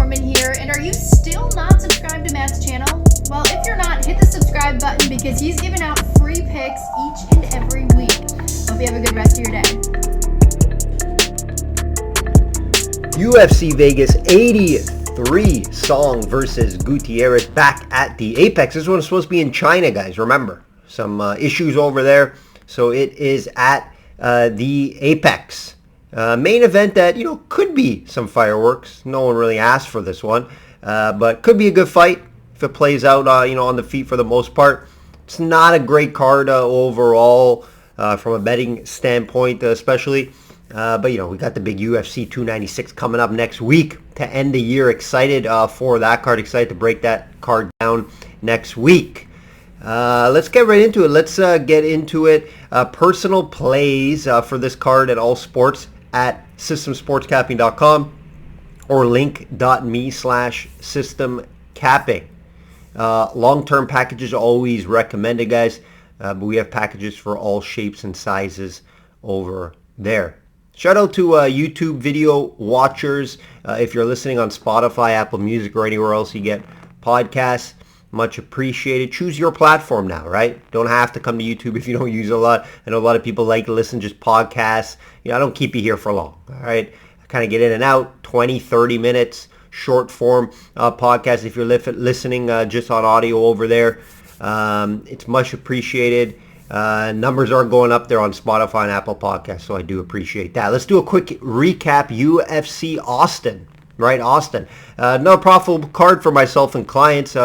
Norman here, and are you still not subscribed to Matt's channel? Well, if you're not, hit the subscribe button because he's giving out free picks each and every week. Hope you have a good rest of your day. UFC Vegas 83 Song versus Gutierrez back at the Apex. This one is supposed to be in China, guys. Remember, some issues over there. So it is at the Apex. Main event that, could be some fireworks. No one really asked for this one. But could be a good fight if it plays out, on the feet for the most part. It's not a great card overall from a betting standpoint especially. But, we got the big UFC 296 coming up next week to end the year. Excited for that card. Excited to break that card down next week. Let's get right into it. Let's get into it. Personal plays for this card at all sports at systemsportscapping.com or link.me/systemcapping. Long-term packages always recommended, guys. But we have packages for all shapes and sizes over there. Shout out to YouTube video watchers. If you're listening on Spotify, Apple Music, or anywhere else you get podcasts, much appreciated. Choose your platform now, right? Don't have to come to YouTube if you don't use a lot. I know a lot of people like to listen just podcasts. I don't keep you here for long, all right? I kind of get in and out, 20, 30 minutes, short form podcast. If you're listening just on audio over there, it's much appreciated. Numbers are going up there on Spotify and Apple Podcasts, so I do appreciate that. Let's do a quick recap. UFC Austin, right? Austin. Another profitable card for myself and clients.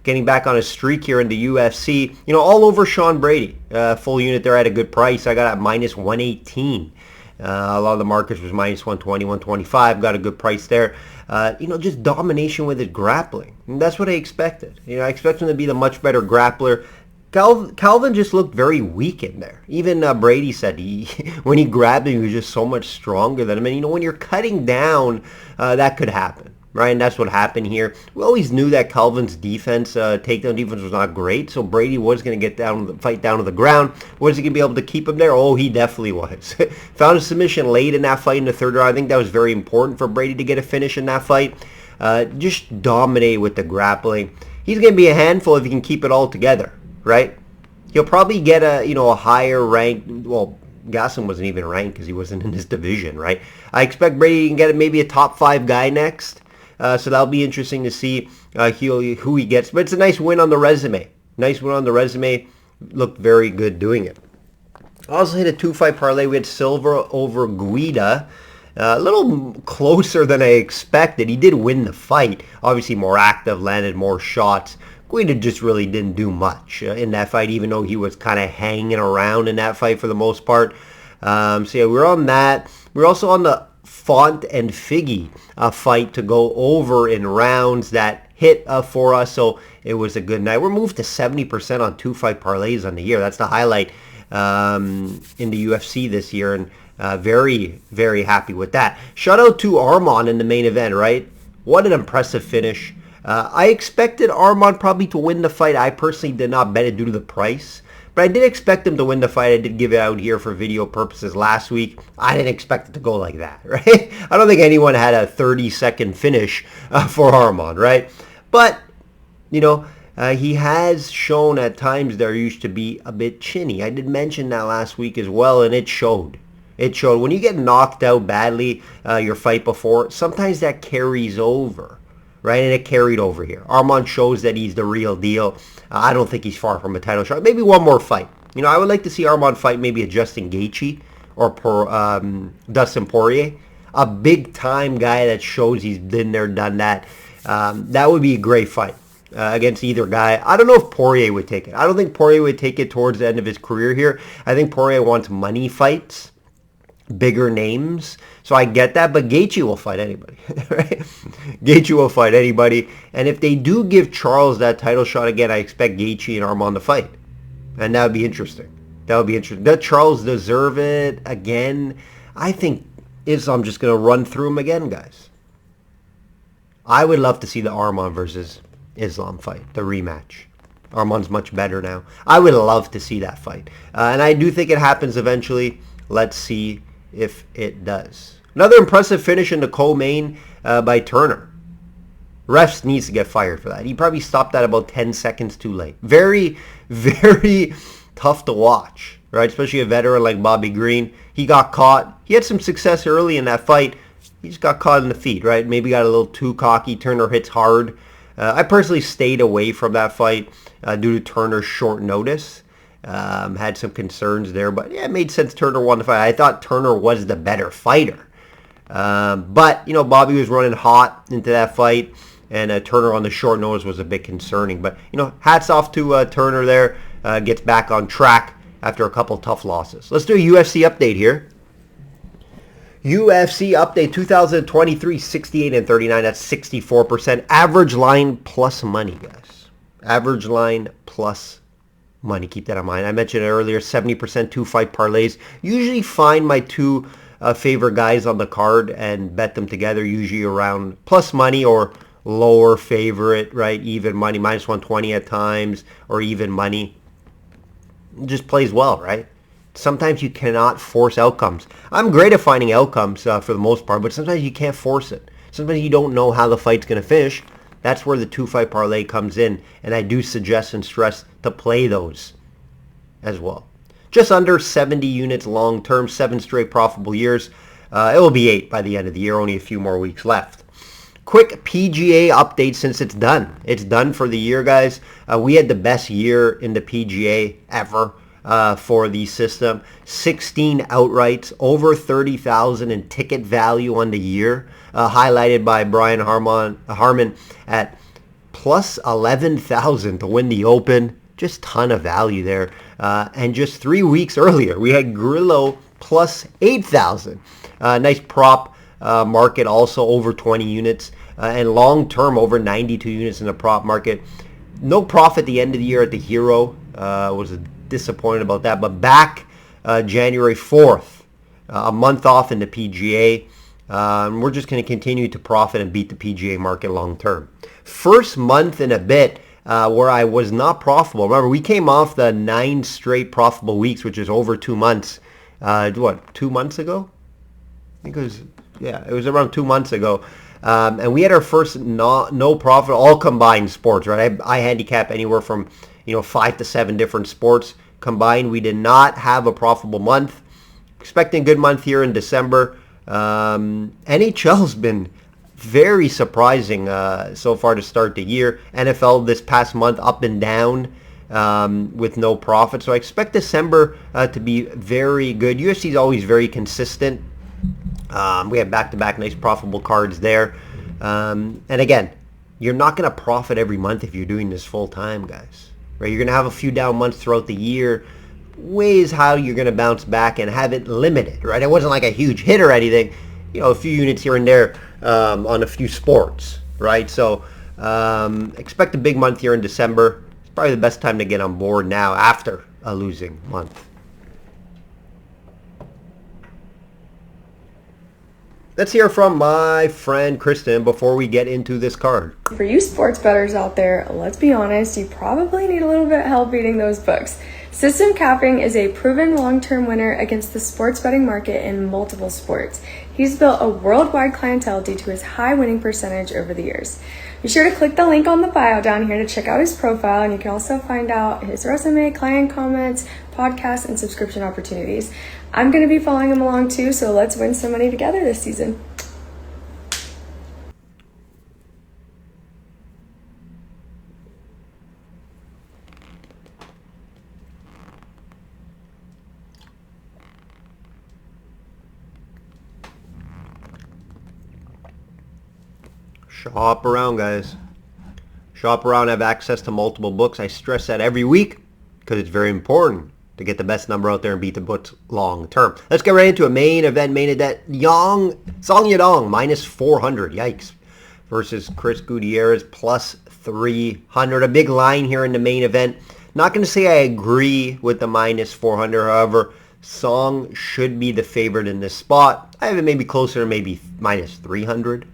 Getting back on a streak here in the UFC. All over Sean Brady. Full unit there at a good price. I got at minus 118. A lot of the markets was minus 120, 125. Got a good price there. Just domination with his grappling. And that's what I expected. I expect him to be the much better grappler. Calvin just looked very weak in there. Even Brady said when he grabbed him, he was just so much stronger than him. And, when you're cutting down, that could happen, right? And that's what happened here. We always knew that Calvin's defense, takedown defense, was not great. So Brady was going to get fight down to the ground. Was he going to be able to keep him there? Oh, he definitely was. Found a submission late in that fight in the third round. I think that was very important for Brady to get a finish in that fight. Just dominate with the grappling. He's going to be a handful if he can keep it all together. Right? He'll probably get a higher rank. Well, Gasson wasn't even ranked because he wasn't in his division, right? I expect Brady can get maybe a top 5 guy next. So that'll be interesting to see who he gets. But it's a nice win on the resume. Nice win on the resume. Looked very good doing it. I also hit a 2-fight parlay. We had Silva over Guida. A little closer than I expected. He did win the fight. Obviously more active, landed more shots. Guida just really didn't do much in that fight, even though he was kind of hanging around in that fight for the most part. So yeah, we're on that. We're also on the Font and Figgy fight to go over in rounds that hit for us. So it was a good night. We're moved to 70% on 2-fight parlays on the year. That's the highlight in the UFC this year, and very, very happy with that. Shout out to Arman in the main event, right? What an impressive finish. I expected Arman probably to win the fight. I personally did not bet it due to the price. But I did expect him to win the fight. I did give it out here for video purposes last week. I didn't expect it to go like that, right? I don't think anyone had a 30-second finish for Arman, right? But, he has shown at times there used to be a bit chinny. I did mention that last week as well, and it showed. It showed. When you get knocked out badly your fight before, sometimes that carries over. Right, and it carried over here. Arman shows that he's the real deal. I don't think he's far from a title shot. Maybe one more fight. I would like to see Arman fight maybe a Justin Gaethje or Dustin Poirier. A big-time guy that shows he's been there, done that. That would be a great fight against either guy. I don't know if Poirier would take it. I don't think Poirier would take it towards the end of his career here. I think Poirier wants money fights, bigger names. So I get that, but Gaethje will fight anybody, right? Gaethje will fight anybody. And if they do give Charles that title shot again, I expect Gaethje and Arman to fight. And that would be interesting. Does Charles deserve it again? I think I'm just going to run through him again, guys. I would love to see the Arman versus Islam fight, the rematch. Arman's much better now. I would love to see that fight. And I do think it happens eventually. Let's see if it does. Another impressive finish in the co-main by Turner. Refs needs to get fired for that. He probably stopped that about 10 seconds too late. Very, very tough to watch, right? Especially a veteran like Bobby Green. He got caught. He had some success early in that fight. He just got caught in the feet, right? Maybe got a little too cocky. Turner hits hard. I personally stayed away from that fight due to Turner's short notice. Had some concerns there, but yeah, it made sense Turner won the fight. I thought Turner was the better fighter. But, you know, Bobby was running hot into that fight, and Turner on the short notice was a bit concerning. But, you know, hats off to Turner there. Gets back on track after a couple tough losses. Let's do a UFC update here. UFC update 2023, 68-39. That's 64%. Average line plus money, guys. Average line plus money. Keep that in mind. I mentioned earlier, 70% 2-fight parlays. Usually find my two favorite guys on the card and bet them together, usually around plus money or lower favorite, right? Even money, minus 120 at times, or even money. It just plays well, right? Sometimes you cannot force outcomes. I'm great at finding outcomes for the most part, but sometimes you can't force it. Sometimes you don't know how the fight's going to finish. That's where the 2-fight parlay comes in, and I do suggest and stress to play those as well. Just under 70 units long term, 7 straight profitable years. It will be 8 by the end of the year, only a few more weeks left. Quick PGA update since it's done. It's done for the year, guys. We had the best year in the PGA ever for the system. 16 outrights, over 30,000 in ticket value on the year, highlighted by Brian Harman at plus 11,000 to win the Open. Just ton of value there. And just 3 weeks earlier, we had Grillo plus 8,000. Nice prop market, also over 20 units. And long-term, over 92 units in the prop market. No profit at the end of the year at the Hero. Was disappointed about that. But back January 4th, a month off in the PGA. We're just going to continue to profit and beat the PGA market long-term. First month in a bit where I was not profitable. Remember, we came off the 9 straight profitable weeks, which is over 2 months. 2 months ago? I think it was around 2 months ago. And we had our first no profit, all combined sports, right? I handicap anywhere from 5 to 7 different sports combined. We did not have a profitable month. Expecting a good month here in December. NHL's been very surprising so far to start the year. NFL this past month up and down with no profit. So I expect December to be very good. UFC is always very consistent. We have back-to-back nice profitable cards there. And again, you're not going to profit every month if you're doing this full-time, guys. Right? You're going to have a few down months throughout the year. Ways how you're going to bounce back and have it limited, right? It wasn't like a huge hit or anything. A few units here and there on a few sports, right? So expect a big month here in December. It's probably the best time to get on board now after a losing month. Let's hear from my friend Kristen before we get into this card. For you sports bettors out there, let's be honest, you probably need a little bit of help beating those books. System Capping is a proven long-term winner against the sports betting market in multiple sports. He's built a worldwide clientele due to his high winning percentage over the years. Be sure to click the link on the bio down here to check out his profile, and you can also find out his resume, client comments, podcasts, and subscription opportunities. I'm going to be following him along too, so let's win some money together this season. Shop around, guys. Shop around, have access to multiple books. I stress that every week because it's very important to get the best number out there and beat the books long term. Let's get right into a main event. Song Yadong minus 400. Yikes. Versus Chris Gutierrez plus 300. A big line here in the main event. Not going to say I agree with the minus 400. However, Song should be the favorite in this spot. I have it maybe closer to maybe minus 300.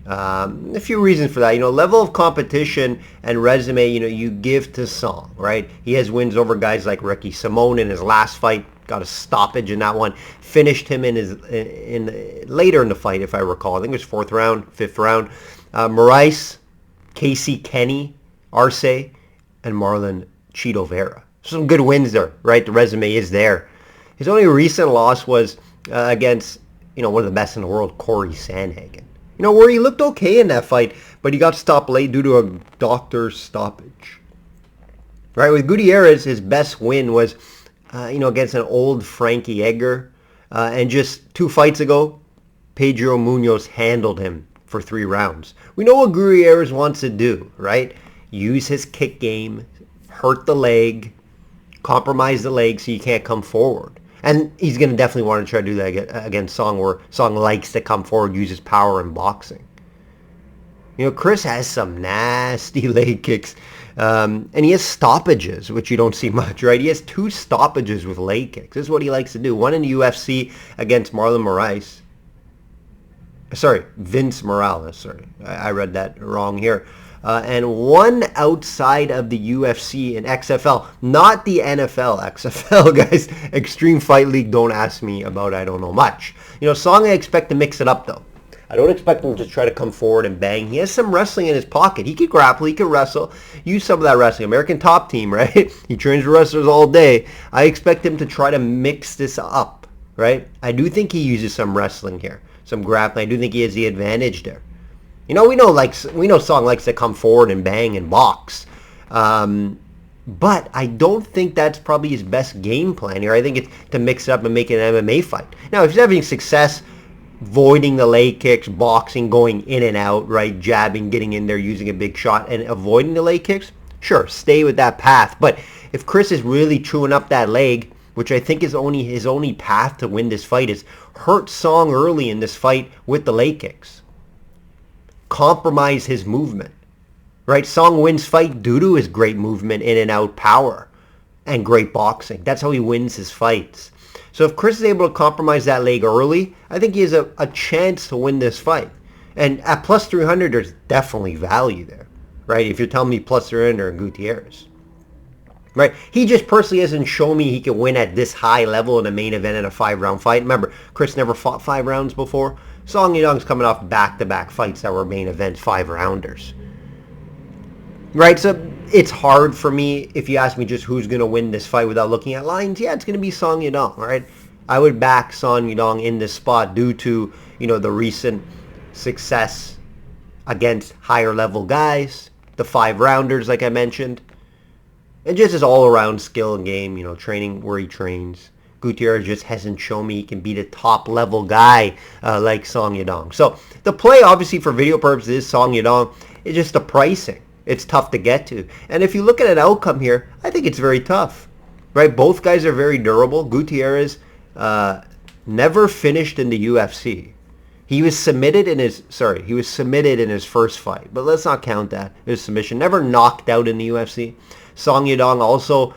A few reasons for that. Level of competition and resume, you give to Song, right? He has wins over guys like Ricky Simone in his last fight. got a stoppage in that one. Finished him later in the fight, if I recall. I think it was fifth round. Moraes, Casey Kenny, Arce, and Marlon Chito Vera. Some good wins there, right? The resume is there. His only recent loss was against, one of the best in the world, Corey Sandhagen. Where he looked okay in that fight, but he got stopped late due to a doctor's stoppage. Right, with Gutierrez, his best win was, against an old Frankie Edgar. And just 2 fights ago, Pedro Munoz handled him for 3 rounds. We know what Gutierrez wants to do, right? Use his kick game, hurt the leg, compromise the leg so you can't come forward. And he's going to definitely want to try to do that against Song, where Song likes to come forward, uses power in boxing. Chris has some nasty leg kicks. And he has stoppages, which you don't see much, right? He has 2 stoppages with leg kicks. This is what he likes to do. One in the UFC against Vince Morales. Sorry, I read that wrong here. And one outside of the UFC in XFL, not the NFL XFL, guys. Extreme Fight League, don't ask me about, I don't know much. Song, I expect to mix it up, though. I don't expect him to try to come forward and bang. He has some wrestling in his pocket. He could grapple, he could wrestle, use some of that wrestling. American Top Team, right? He trains wrestlers all day. I expect him to try to mix this up, right? I do think he uses some wrestling here, some grappling. I do think he has the advantage there. We know Song likes to come forward and bang and box. But I don't think that's probably his best game plan here. I think it's to mix it up and make it an MMA fight. Now, if he's having success avoiding the leg kicks, boxing, going in and out, right, jabbing, getting in there, using a big shot, and avoiding the leg kicks, sure, stay with that path. But if Chris is really chewing up that leg, which I think is his only path to win this fight, is hurt Song early in this fight with the leg kicks. Compromise his movement, right? Song wins fight due to his great movement, in and out power, and great boxing. That's how he wins his fights. So if Chris is able to compromise that leg early, I think he has a chance to win this fight. And at plus 300, there's definitely value there, right? If you're telling me plus 300 and Gutierrez, right? He just personally hasn't shown me he can win at this high level in a main event in a 5-round fight. Remember, Chris never fought 5 rounds before. Song Yadong's coming off back-to-back fights that were main event 5-rounders. Right, so it's hard for me, if you ask me just who's going to win this fight without looking at lines, yeah, it's going to be Song Yadong, right? I would back Song Yadong in this spot due to, the recent success against higher-level guys, the 5-rounders, like I mentioned, and just his all-around skill and game, training where he trains. Gutierrez just hasn't shown me he can beat a top-level guy like Song Yadong. So the play, obviously, for video purposes is Song Yadong. It's just the pricing. It's tough to get to. And if you look at an outcome here, I think it's very tough. Right? Both guys are very durable. Gutierrez never finished in the UFC. He was submitted in his first fight. But let's not count that. His submission. Never knocked out in the UFC. Song Yadong also,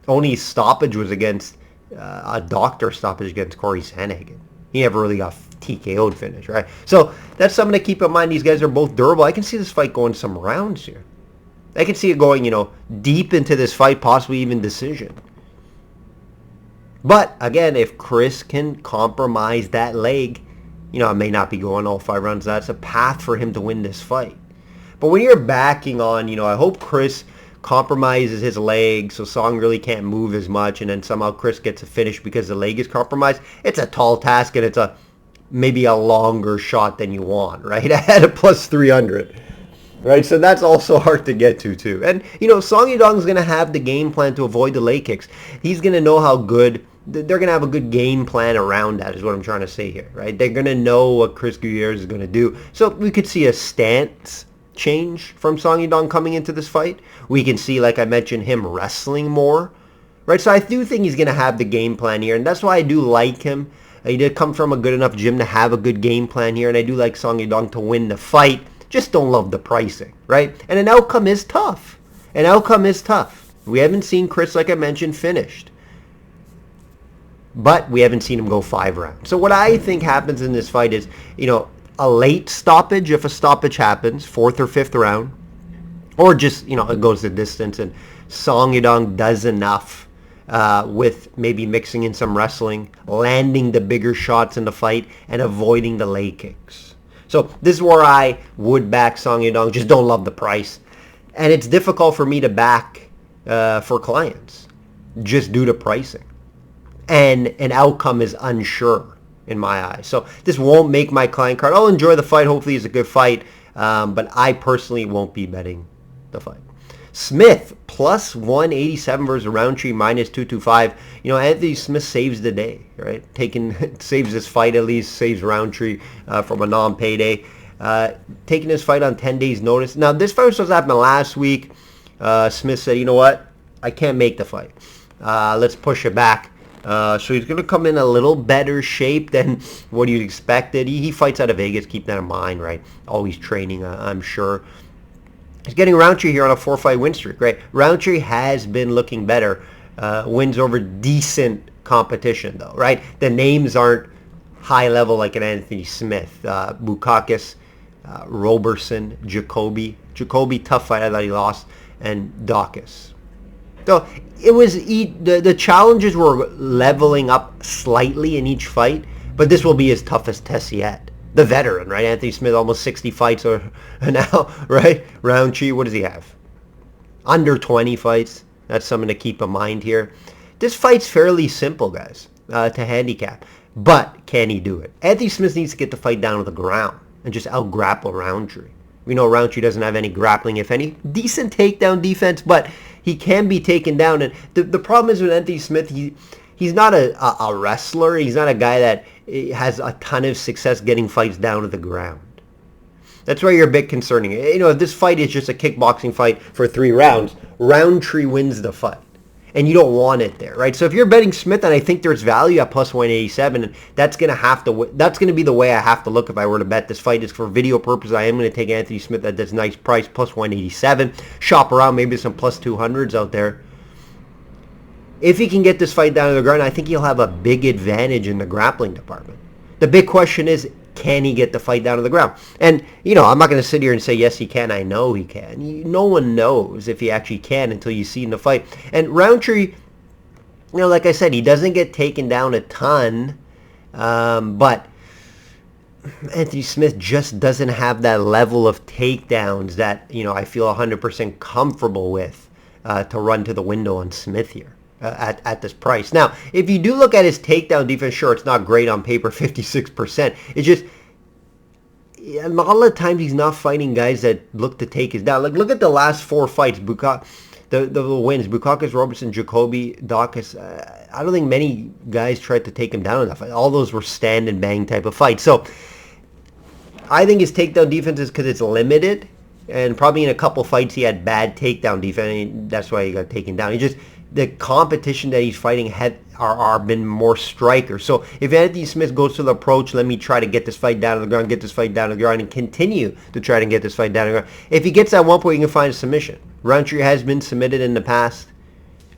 only stoppage was against a doctor stoppage against Corey Sandhagen. He never really got TKO'd finish, right? So that's something to keep in mind. These guys are both durable. I can see this fight going some rounds here. I can see it going, deep into this fight, possibly even decision. But, again, if Chris can compromise that leg, it may not be going all 5 rounds. That's a path for him to win this fight. But when you're backing on, I hope Chris compromises his leg so Song really can't move as much, and then somehow Chris gets a finish because the leg is compromised. It's a tall task, and it's maybe a longer shot than you want, right? At a plus 300, right? So that's also hard to get to, too. And, Song Yadong's going to have the game plan to avoid the leg kicks. He's going to know how good, they're going to have a good game plan around that is what I'm trying to say here, right? They're going to know what Chris Gutierrez is going to do. So we could see a stance change from Song Yadong coming into this fight. We can see, like I mentioned, him wrestling more, right? So I do think he's going to have the game plan here, and that's why I do like him. He did come from a good enough gym to have a good game plan here, and I do like Song Yadong to win the fight. Just don't love the pricing, right? And an outcome is tough. We haven't seen Chris, like I mentioned, finished. But we haven't seen him go 5 rounds. So what I think happens in this fight is, a late stoppage, if a stoppage happens, 4th or 5th round, or just, it goes the distance, and Song Yadong does enough with maybe mixing in some wrestling, landing the bigger shots in the fight, and avoiding the leg kicks. So this is where I would back Song Yadong. Just don't love the price. And it's difficult for me to back for clients just due to pricing. And an outcome is unsure in my eyes. So this won't make my client card. I'll enjoy the fight. Hopefully it's a good fight. But I personally won't be betting the fight. Smith plus 187 versus Roundtree minus 225. You know, Anthony Smith saves the day, right? Saves this fight at least, saves Roundtree from a non-payday. Taking this fight on 10 days notice. Now, this fight was supposed to happen last week. Smith said, you know what? I can't make the fight. Let's push it back. So he's going to come in a little better shape than what you expected. He fights out of Vegas. Keep that in mind, right? Always training, I'm sure. He's getting Roundtree here on a 4-fight win streak, right? Roundtree has been looking better. Wins over decent competition, though, right? The names aren't high level like an Anthony Smith. Bukakis, Roberson, Jacoby. Jacoby, tough fight. I thought he lost. And Dawkins. So it was the challenges were leveling up slightly in each fight, but this will be his toughest test yet. The veteran, right? Anthony Smith, almost 60 fights now, right? Roundtree, what does he have? Under 20 fights. That's something to keep in mind here. This fight's fairly simple, guys, to handicap. But can he do it? Anthony Smith needs to get the fight down to the ground and just out-grapple Roundtree. We know Roundtree doesn't have any grappling, if any. Decent takedown defense, but he can be taken down. And the problem is with Anthony Smith, he's not a wrestler. He's not a guy that has a ton of success getting fights down to the ground. That's why you're a bit concerning. You know, if this fight is just a kickboxing fight for 3 rounds, Roundtree wins the fight. And you don't want it there, right? So if you're betting Smith, and I think there's value at plus 187, and that's going to be the way I have to look if I were to bet this fight. Is for video purposes, I am going to take Anthony Smith at this nice price, plus 187. Shop around, maybe some plus 200s out there. If he can get this fight down to the ground, I think he'll have a big advantage in the grappling department. The big question is, can he get the fight down to the ground? And, you know, I'm not going to sit here and say, yes, he can. I know he can. No one knows if he actually can until you see in the fight. And Roundtree, you know, like I said, he doesn't get taken down a ton. But Anthony Smith just doesn't have that level of takedowns that, you know, I feel 100% comfortable with to run to the window on Smith here. At this price. Now, if you do look at his takedown defense, sure, it's not great on paper, 56%. It's just, a lot of the times he's not fighting guys that look to take his down. Like, look at the last 4 fights. The wins, Bukakis, Robertson, Jacoby, Dawkins. I don't think many guys tried to take him down in that fight. All those were stand and bang type of fights. So, I think his takedown defense is because it's limited. And probably in a couple fights he had bad takedown defense. And that's why he got taken down. The competition that he's fighting are been more strikers. So if Anthony Smith goes to the approach, let me try to get this fight down to the ground, and continue to try to get this fight down to the ground. If he gets at one point, he can find a submission. Roundtree has been submitted in the past.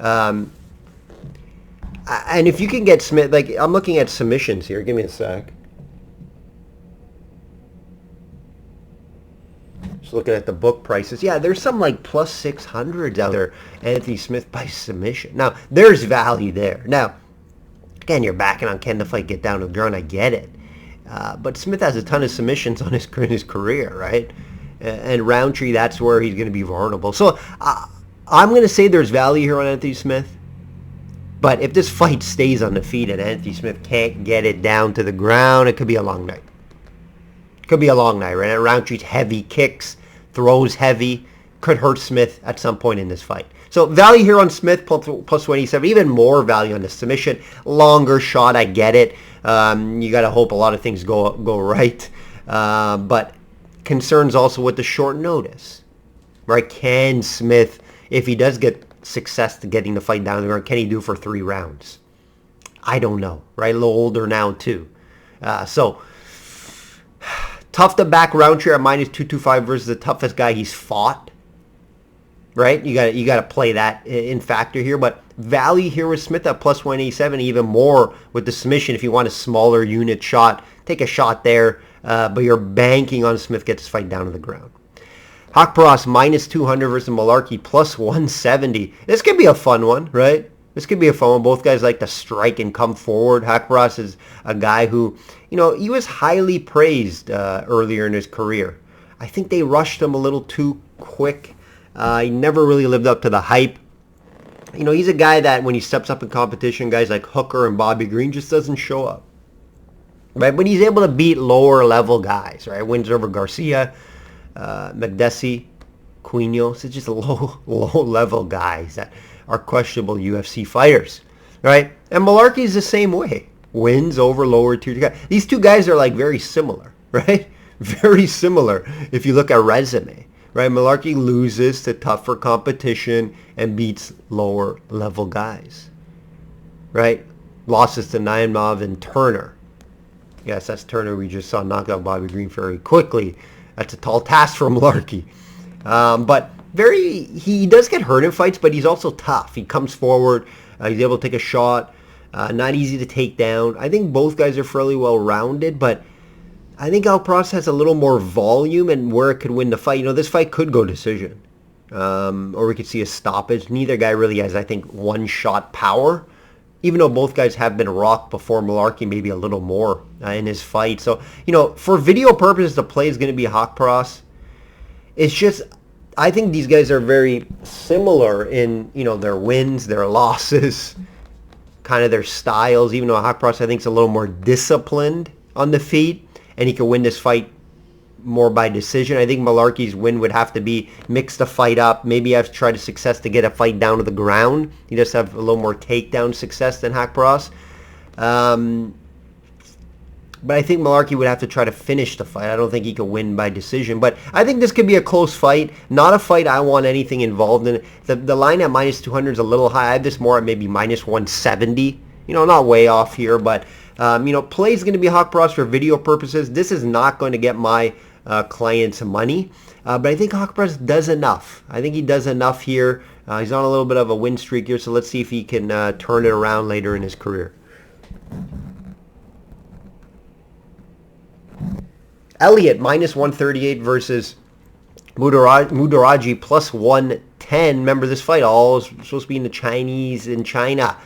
And if you can get Smith, like, I'm looking at submissions here. Give me a sec. Looking at the book prices, yeah, there's some like plus 600s out there. Anthony Smith by submission. Now, there's value there. Now, again, you're backing on can the fight get down to the ground. I get it. But Smith has a ton of submissions on his career, right? And Roundtree, that's where he's going to be vulnerable. So I'm going to say there's value here on Anthony Smith. But if this fight stays on the feet and Anthony Smith can't get it down to the ground, it could be a long night. Could be a long night, right? Roundtree's heavy kicks, throws heavy, could hurt Smith at some point in this fight. So value here on Smith, plus 187, even more value on the submission. Longer shot, I get it. You got to hope a lot of things go right. But concerns also with the short notice, right? Can Smith, if he does get success to getting the fight down to the ground, can he do for 3 rounds? I don't know, right? A little older now too. Tough to back Roundtree at minus 225 versus the toughest guy he's fought. Right? You got to play that in factor here. But value here with Smith at plus 187, even more with the submission. If you want a smaller unit shot, take a shot there. But you're banking on Smith gets his fight down to the ground. Hawkparas minus 200 versus Malarkey plus 170. This could be a fun one, right? This could be a fun one. Both guys like to strike and come forward. Haqparast is a guy who, he was highly praised earlier in his career. I think they rushed him a little too quick. He never really lived up to the hype. He's a guy that when he steps up in competition, guys like Hooker and Bobby Green just doesn't show up. Right? But he's able to beat lower level guys, right? Wins over Garcia, Magdesi, Quinhos. It's just low level guys that are questionable UFC fighters, right? And Malarkey's the same way. Wins over lower tier guys. These two guys are like very similar, right? Very similar if you look at resume, right? Malarkey loses to tougher competition and beats lower level guys, right? Losses to Naimov and Turner. Yes, that's Turner. We just saw knock out Bobby Green very quickly. That's a tall task for Malarkey. But he does get hurt in fights, but he's also tough. He comes forward. He's able to take a shot. Not easy to take down. I think both guys are fairly well-rounded, but I think Haqparast has a little more volume and where it could win the fight. This fight could go decision. Or we could see a stoppage. Neither guy really has, I think, one-shot power. Even though both guys have been rocked before, Malarkey maybe a little more in his fight. So, for video purposes, the play is going to be Haqparast. It's just, I think these guys are very similar in, their wins, their losses, kind of their styles, even though Haqparast, I think, is a little more disciplined on the feet, and he could win this fight more by decision. I think Malarkey's win would have to be mix the fight up. Maybe have to try to success to get a fight down to the ground. He does have a little more takedown success than Haqparast. But I think Malarkey would have to try to finish the fight. I don't think he could win by decision. But I think this could be a close fight. Not a fight I want anything involved in. The line at minus 200 is a little high. I have this more at maybe minus 170. Not way off here. But, play is going to be Haqparast for video purposes. This is not going to get my clients money. But I think Haqparast does enough. I think he does enough here. He's on a little bit of a win streak here. So let's see if he can turn it around later in his career. Elliott minus 138 versus Muraji plus 110. Remember this fight all is supposed to be in China.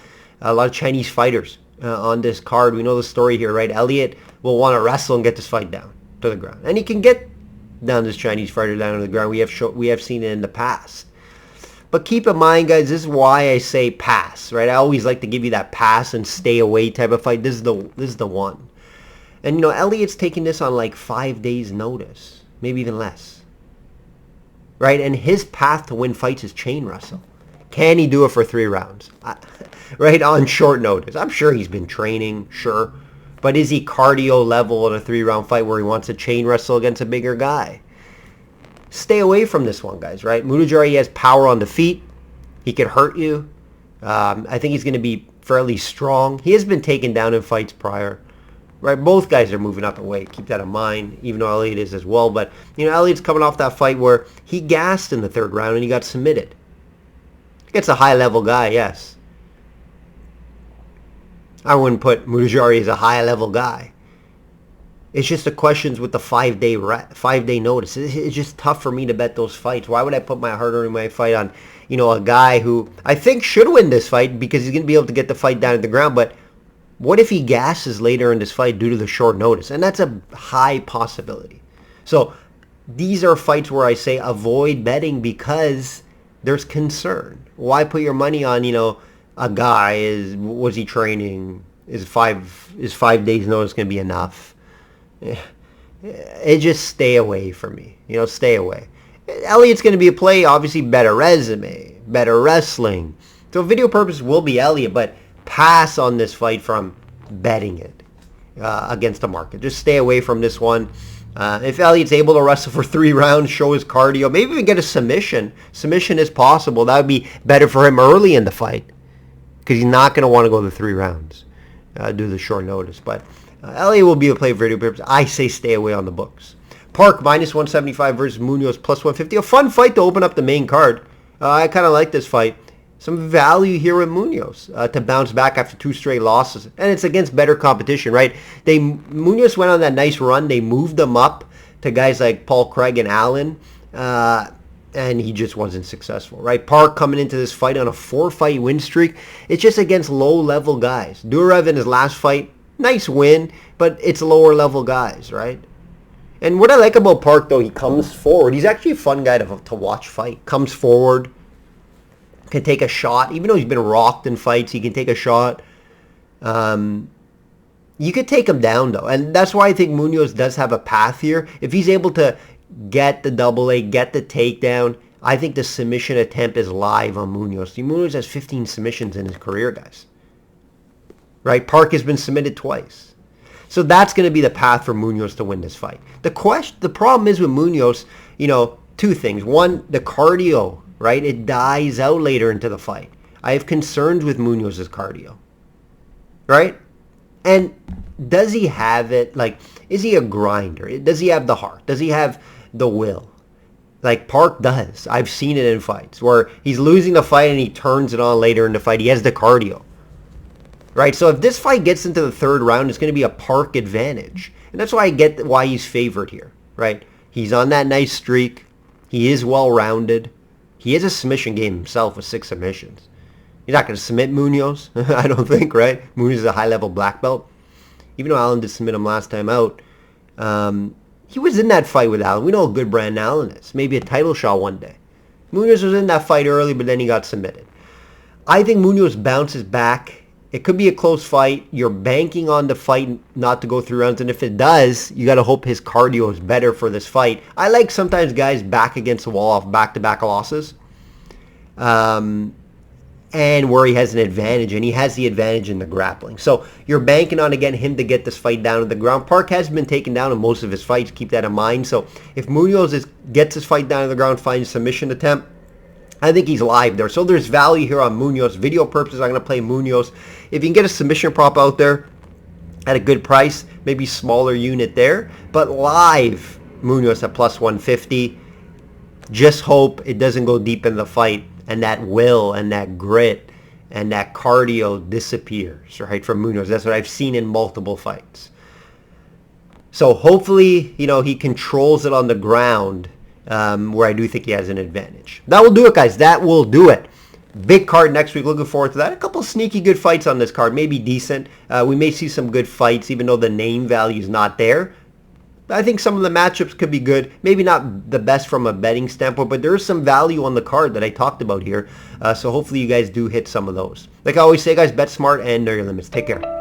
A lot of Chinese fighters on this card. We know the story here, right? Elliott will want to wrestle and get this fight down to the ground, and he can get down this Chinese fighter down to the ground. We have seen it in the past. But keep in mind, guys, this is why I say pass, right? I always like to give you that pass and stay away type of fight. This is the one. And, Elliott's taking this on like 5 days notice, maybe even less, right? And his path to win fights is chain wrestle. Can he do it for 3 rounds, right, on short notice? I'm sure he's been training, sure. But is he cardio level in a 3-round fight where he wants to chain wrestle against a bigger guy? Stay away from this one, guys, right? Munoz has power on the feet. He could hurt you. I think he's going to be fairly strong. He has been taken down in fights prior. Right, both guys are moving up in weight. Keep that in mind, even though Elliott is as well. But, Elliott's coming off that fight where he gassed in the 3rd round and he got submitted. It's a high-level guy, yes. I wouldn't put Muraji as a high-level guy. It's just the questions with the 5-day notice. It's just tough for me to bet those fights. Why would I put my hard-earned money fight on, a guy who I think should win this fight because he's going to be able to get the fight down to the ground, but what if he gasses later in this fight due to the short notice? And that's a high possibility. So these are fights where I say avoid betting because there's concern. Why put your money on, a guy? Was he training? Is 5 days notice going to be enough? It just stay away from me. Stay away. Elliott's going to be a play, obviously better resume, better wrestling. So video purpose will be Elliott, but pass on this fight from betting it against the market. Just stay away from this one. If Elliott's able to wrestle for 3 rounds, show his cardio, maybe even get a submission. Submission is possible. That would be better for him early in the fight because he's not going to want to go the 3 rounds due to the short notice. But Elliott will be a play for video purpose. I say stay away on the books. Park minus 175 versus Munoz plus 150. A fun fight to open up the main card. I kind of like this fight. Some value here with Munoz to bounce back after 2 straight losses. And it's against better competition, right? Munoz went on that nice run. They moved them up to guys like Paul Craig and Allen. and he just wasn't successful, right? Park coming into this fight on a 4-fight win streak. It's just against low-level guys. Durev in his last fight, nice win, but it's lower-level guys, right? And what I like about Park, though, he comes forward. He's actually a fun guy to watch fight. Comes forward, can take a shot. Even though he's been rocked in fights, he can take a shot. You could take him down, though. And that's why I think Munoz does have a path here. If he's able to get the double A, get the takedown, I think the submission attempt is live on Munoz. See, Munoz has 15 submissions in his career, guys. Right? Park has been submitted twice. So that's going to be the path for Munoz to win this fight. The problem is with Munoz, two things. One, the cardio, right? It dies out later into the fight. I have concerns with Munoz's cardio. Right? And does he have it? Like, is he a grinder? Does he have the heart? Does he have the will? Like Park does. I've seen it in fights where he's losing the fight and he turns it on later in the fight. He has the cardio. Right? So if this fight gets into the third round, it's going to be a Park advantage. And that's why I get why he's favored here. Right? He's on that nice streak. He is well-rounded. He has a submission game himself with 6 submissions. He's not going to submit Munoz, I don't think, right? Munoz is a high-level black belt. Even though Allen did submit him last time out, he was in that fight with Allen. We know how good Brandon Allen is. Maybe a title shot one day. Munoz was in that fight early, but then he got submitted. I think Munoz bounces back. It could be a close fight. You're banking on the fight not to go 3 rounds, and if it does, you got to hope his cardio is better for this fight. I like sometimes guys back against the wall off back-to-back losses. And where he has an advantage, and he has the advantage in the grappling. So you're banking on, again, him to get this fight down to the ground. Park has been taken down in most of his fights. Keep that in mind. So if Munoz gets his fight down to the ground, finds a submission attempt, I think he's live there. So there's value here on Munoz. Video purposes, I'm going to play Munoz. If you can get a submission prop out there at a good price, maybe smaller unit there. But live, Munoz at plus 150. Just hope it doesn't go deep in the fight, and that will and that grit and that cardio disappears, right, from Munoz. That's what I've seen in multiple fights. So hopefully, he controls it on the ground, where I do think he has an advantage. That will do it, guys. That will do it. Big card next week. Looking forward to that. A couple sneaky good fights on this card. Maybe decent. We may see some good fights, even though the name value is not there. I think some of the matchups could be good. Maybe not the best from a betting standpoint, but there is some value on the card that I talked about here. So hopefully you guys do hit some of those. Like I always say, guys, bet smart and know your limits. Take care.